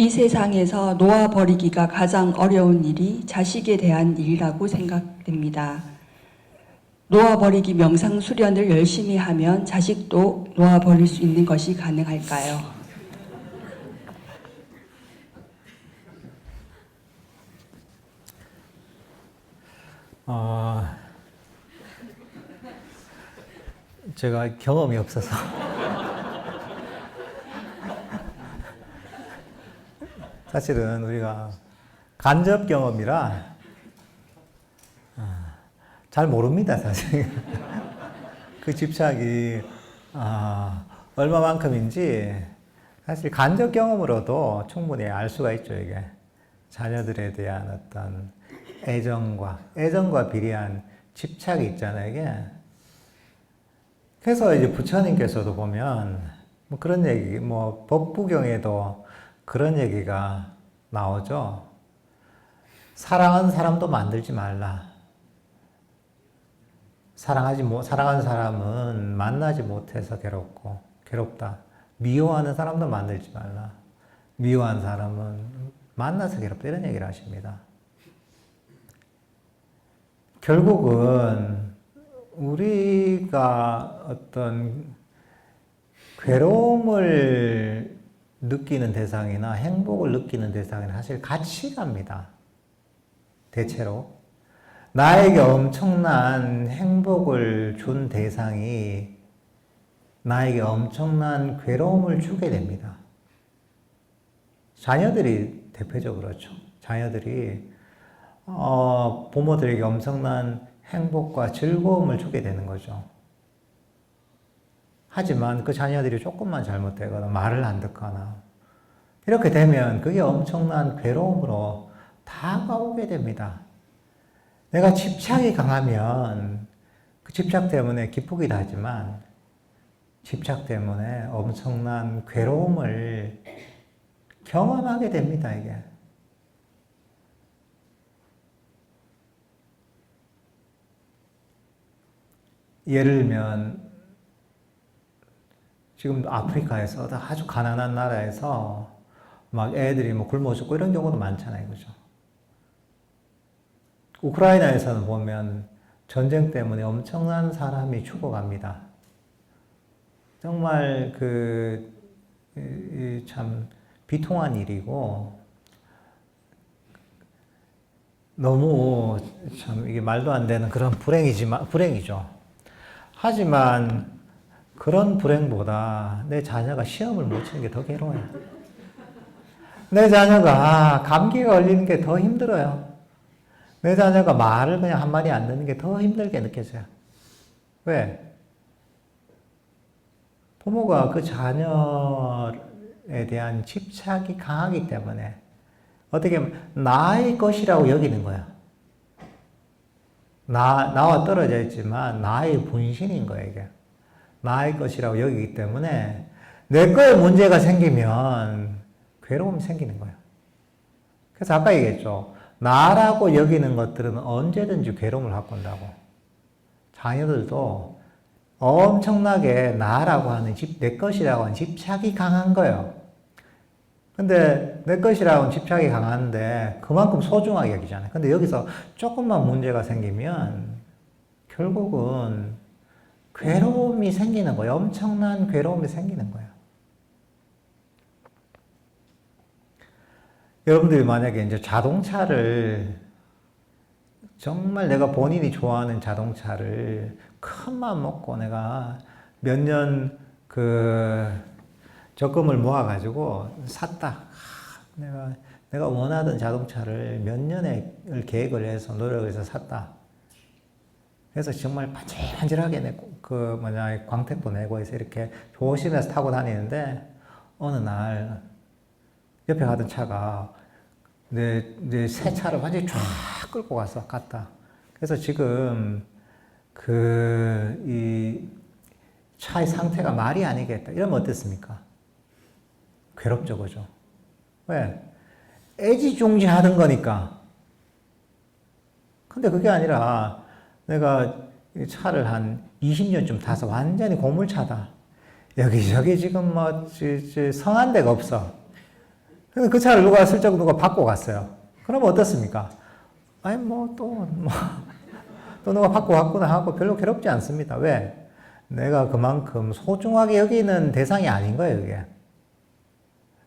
이 세상에서 놓아버리기가 가장 어려운 일이 자식에 대한 일이라고 생각됩니다. 놓아버리기 명상 수련을 열심히 하면 자식도 놓아버릴 수 있는 것이 가능할까요? 제가 경험이 없어서 사실은 우리가 간접 경험이라 잘 모릅니다, 사실. 그 집착이 얼마만큼인지 사실 간접 경험으로도 충분히 알 수가 있죠, 이게. 자녀들에 대한 어떤 애정과 비례한 집착이 있잖아요, 이게. 그래서 이제 부처님께서도 보면 뭐 그런 얘기, 뭐 법부경에도 그런 얘기가 나오죠. 사랑하는 사람도 만들지 말라. 사랑하는 사람은 만나지 못해서 괴롭다. 미워하는 사람도 만들지 말라. 미워하는 사람은 만나서 괴롭다. 이런 얘기를 하십니다. 결국은 우리가 어떤 괴로움을 느끼는 대상이나 행복을 느끼는 대상은 사실 가치가입니다. 대체로. 나에게 엄청난 행복을 준 대상이 나에게 엄청난 괴로움을 주게 됩니다. 자녀들이 대표적으로 그렇죠. 자녀들이 부모들에게 엄청난 행복과 즐거움을 주게 되는 거죠. 하지만 그 자녀들이 조금만 잘못되거나 말을 안 듣거나 이렇게 되면 그게 엄청난 괴로움으로 다가오게 됩니다. 내가 집착이 강하면 그 집착 때문에 기쁘기도 하지만 집착 때문에 엄청난 괴로움을 경험하게 됩니다, 이게. 예를 들면 지금 아프리카에서 아주 가난한 나라에서 막 애들이 뭐 굶어 죽고 이런 경우도 많잖아요, 그죠? 우크라이나에서는 보면 전쟁 때문에 엄청난 사람이 죽어갑니다. 정말 참 비통한 일이고 너무 참 이게 말도 안 되는 그런 불행이죠. 하지만 그런 불행보다 내 자녀가 시험을 못 치는 게 더 괴로워요. 내 자녀가 감기가 걸리는 게 더 힘들어요. 내 자녀가 말을 그냥 한마디 안 듣는 게 더 힘들게 느껴져요. 왜? 부모가 그 자녀에 대한 집착이 강하기 때문에 어떻게 보면 나의 것이라고 여기는 거예요. 나와 떨어져 있지만 나의 분신인 거예요, 이게. 나의 것이라고 여기기 때문에 내 거에 문제가 생기면 괴로움이 생기는 거예요. 그래서 아까 얘기했죠. 나라고 여기는 것들은 언제든지 괴로움을 갖고 온다고. 자녀들도 엄청나게 나라고 하는 내 것이라고 하는 집착이 강한 거예요. 근데 내 것이라고 하는 집착이 강한데 그만큼 소중하게 여기잖아요. 근데 여기서 조금만 문제가 생기면 결국은 괴로움이 생기는 거예요. 엄청난 괴로움이 생기는 거예요. 여러분들이 만약에 이제 자동차를 정말 내가 본인이 좋아하는 자동차를 큰 마음 먹고 내가 몇 년 적금을 모아가지고 샀다. 내가 원하던 자동차를 몇 년을 계획을 해서 노력을 해서 샀다. 그래서 정말 반질반질하게 광택도 내고 해서 이렇게 조심해서 타고 다니는데 어느 날 옆에 가던 차가 내 새 차를 완전히 쫙 끌고 갔다. 그래서 지금 이 차의 상태가 말이 아니겠다. 이러면 어땠습니까? 괴롭죠, 그죠? 왜? 애지중지하던 거니까. 근데 그게 아니라 내가 차를 한 20년쯤 타서 완전히 고물차다. 여기저기 지금 뭐 성한 데가 없어. 그 차를 슬쩍 누가 받고 갔어요. 그러면 어떻습니까? 아니, 또 누가 받고 갔구나 하고 별로 괴롭지 않습니다. 왜? 내가 그만큼 소중하게 여기는 대상이 아닌 거예요, 이게.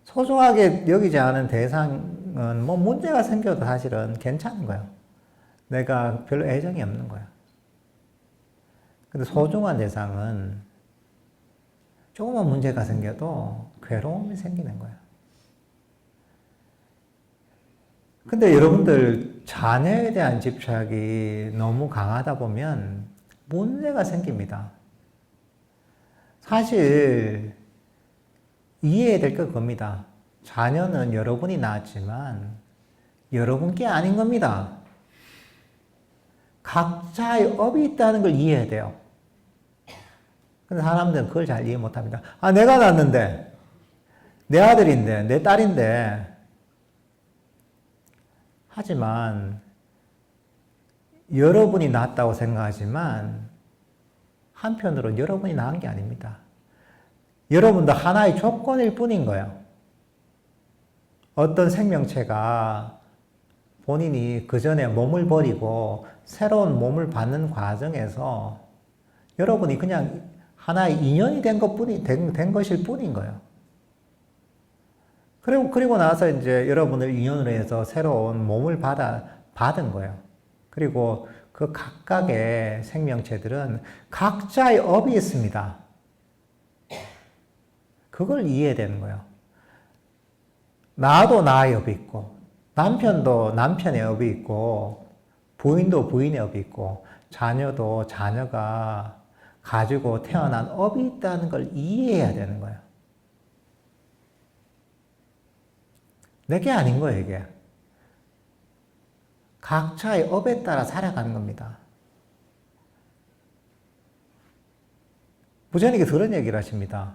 소중하게 여기지 않은 대상은 문제가 생겨도 사실은 괜찮은 거예요. 내가 별로 애정이 없는 거예요. 근데 소중한 대상은 조그만 문제가 생겨도 괴로움이 생기는 거예요. 근데 여러분들 자녀에 대한 집착이 너무 강하다 보면 문제가 생깁니다. 사실 이해해야 될 건 겁니다. 자녀는 여러분이 낳았지만 여러분께 아닌 겁니다. 각자의 업이 있다는 걸 이해해야 돼요. 근데 사람들은 그걸 잘 이해 못합니다. 내가 낳았는데, 내 아들인데, 내 딸인데. 하지만 여러분이 낳았다고 생각하지만 한편으로는 여러분이 낳은 게 아닙니다. 여러분도 하나의 조건일 뿐인 거예요. 어떤 생명체가 본인이 그 전에 몸을 버리고 새로운 몸을 받는 과정에서 여러분이 그냥 하나의 인연이 된 것일 뿐인 거예요. 그리고 나서 이제 여러분을 인연으로 해서 새로운 몸을 받은 거예요. 그리고 그 각각의 생명체들은 각자의 업이 있습니다. 그걸 이해해야 되는 거예요. 나도 나의 업이 있고, 남편도 남편의 업이 있고, 부인도 부인의 업이 있고, 자녀도 자녀가 가지고 태어난 업이 있다는 걸 이해해야 되는 거예요. 내게 아닌 거예요, 이게. 각자의 업에 따라 살아가는 겁니다. 부처님께 그런 얘기를 하십니다.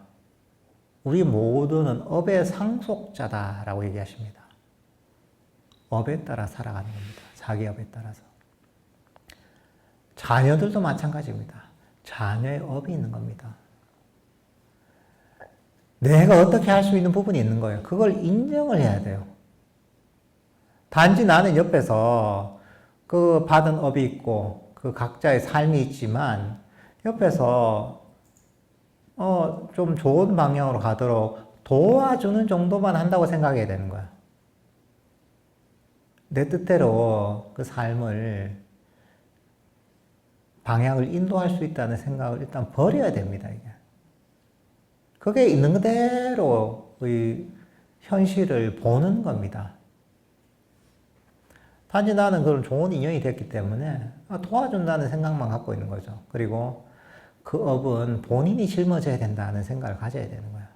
우리 모두는 업의 상속자다라고 얘기하십니다. 업에 따라 살아가는 겁니다. 자기 업에 따라서. 자녀들도 마찬가지입니다. 자녀의 업이 있는 겁니다. 내가 어떻게 할 수 있는 부분이 있는 거예요. 그걸 인정을 해야 돼요. 단지 나는 옆에서 그 받은 업이 있고 그 각자의 삶이 있지만 옆에서 좀 좋은 방향으로 가도록 도와주는 정도만 한다고 생각해야 되는 거야. 내 뜻대로 그 삶을 방향을 인도할 수 있다는 생각을 일단 버려야 됩니다, 이게. 그게 있는 그대로의 현실을 보는 겁니다. 단지 나는 그런 좋은 인연이 됐기 때문에 도와준다는 생각만 갖고 있는 거죠. 그리고 그 업은 본인이 짊어져야 된다는 생각을 가져야 되는 거예요.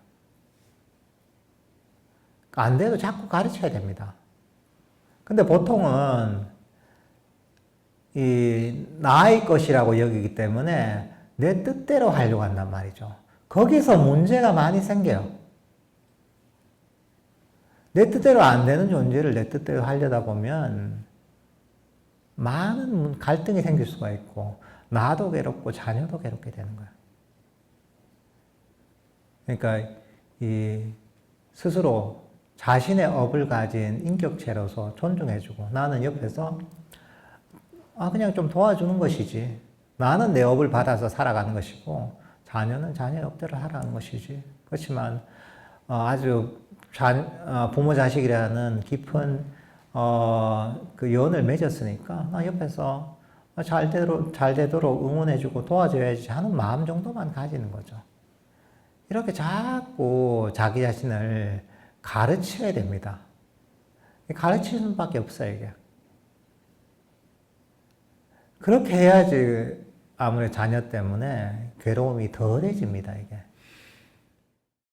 안 돼도 자꾸 가르쳐야 됩니다. 근데 보통은 나의 것이라고 여기기 때문에 내 뜻대로 하려고 한단 말이죠. 거기서 문제가 많이 생겨요. 내 뜻대로 안 되는 존재를 내 뜻대로 하려다 보면 많은 갈등이 생길 수가 있고 나도 괴롭고 자녀도 괴롭게 되는 거예요. 그러니까 스스로 자신의 업을 가진 인격체로서 존중해주고 나는 옆에서 그냥 좀 도와주는 것이지. 나는 내 업을 받아서 살아가는 것이고 자녀는 자녀의 업대로 살아가는 것이지. 그렇지만 아주 부모 자식이라는 깊은 그 연을 맺었으니까 옆에서 잘 되도록 응원해주고 도와줘야지 하는 마음 정도만 가지는 거죠. 이렇게 자꾸 자기 자신을 가르쳐야 됩니다. 가르치는 수밖에 없어요, 이게. 그렇게 해야지 아무래도 자녀 때문에 괴로움이 덜해집니다, 이게.